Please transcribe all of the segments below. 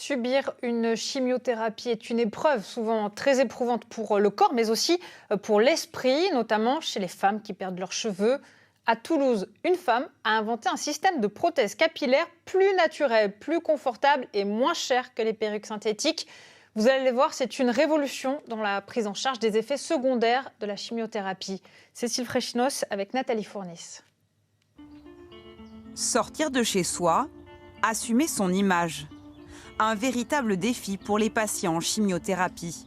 Subir une chimiothérapie est une épreuve souvent très éprouvante pour le corps, mais aussi pour l'esprit, notamment chez les femmes qui perdent leurs cheveux. À Toulouse, une femme a inventé un système de prothèse capillaire plus naturel, plus confortable et moins cher que les perruques synthétiques. Vous allez le voir, c'est une révolution dans la prise en charge des effets secondaires de la chimiothérapie. Cécile Fréchinos avec Nathalie Fournis. Sortir de chez soi, assumer son image. Un véritable défi pour les patients en chimiothérapie.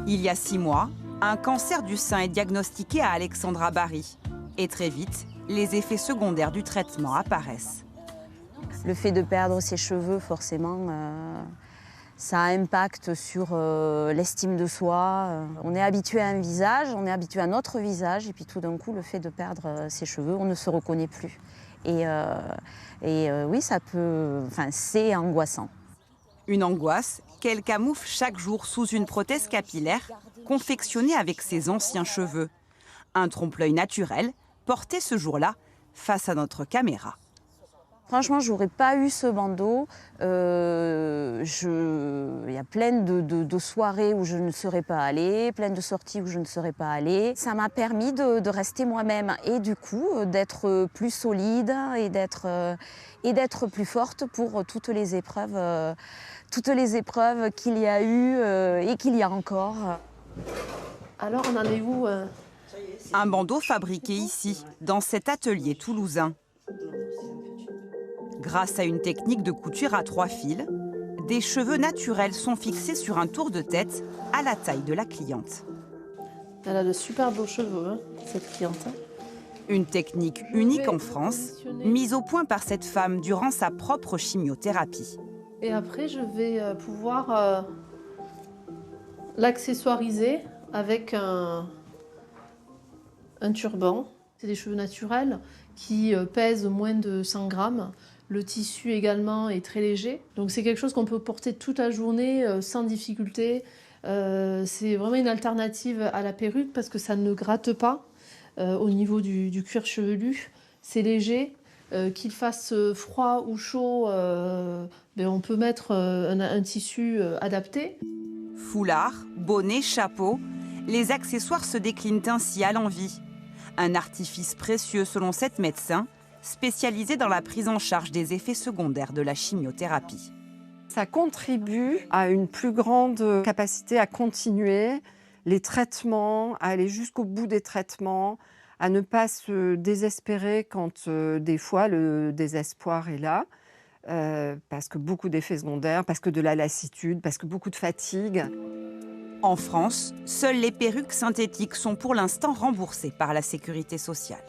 Il y a 6 mois, un cancer du sein est diagnostiqué à Alexandra Bary. Et très vite, les effets secondaires du traitement apparaissent. Le fait de perdre ses cheveux, forcément, ça a un impact sur l'estime de soi. On est habitué à un visage, on est habitué à notre visage, et puis tout d'un coup, le fait de perdre ses cheveux, on ne se reconnaît plus. Et oui, c'est angoissant. Une angoisse qu'elle camoufle chaque jour sous une prothèse capillaire confectionnée avec ses anciens cheveux. Un trompe-l'œil naturel porté ce jour-là face à notre caméra. Franchement, je n'aurais pas eu ce bandeau. Il y a plein de soirées où je ne serais pas allée, plein de sorties où je ne serais pas allée. Ça m'a permis de rester moi-même et du coup d'être plus solide et d'être plus forte pour toutes les épreuves qu'il y a eu et qu'il y a encore. Alors, on en est où Un bandeau fabriqué ici, dans cet atelier toulousain. Grâce à une technique de couture à 3 fils, des cheveux naturels sont fixés sur un tour de tête à la taille de la cliente. Elle a de super beaux cheveux, hein, cette cliente. Une technique unique en France, mise au point par cette femme durant sa propre chimiothérapie. Et après, je vais pouvoir l'accessoiriser avec un turban. C'est des cheveux naturels qui pèsent moins de 100 grammes. Le tissu également est très léger. Donc c'est quelque chose qu'on peut porter toute la journée sans difficulté. C'est vraiment une alternative à la perruque parce que ça ne gratte pas au niveau du cuir chevelu. C'est léger. Qu'il fasse froid ou chaud, on peut mettre un tissu adapté. Foulard, bonnet, chapeau, les accessoires se déclinent ainsi à l'envi. Un artifice précieux selon cette médecin, spécialisée dans la prise en charge des effets secondaires de la chimiothérapie. Ça contribue à une plus grande capacité à continuer les traitements, à aller jusqu'au bout des traitements, à ne pas se désespérer quand des fois le désespoir est là, parce que beaucoup d'effets secondaires, parce que de la lassitude, parce que beaucoup de fatigue. En France, seules les perruques synthétiques sont pour l'instant remboursées par la sécurité sociale.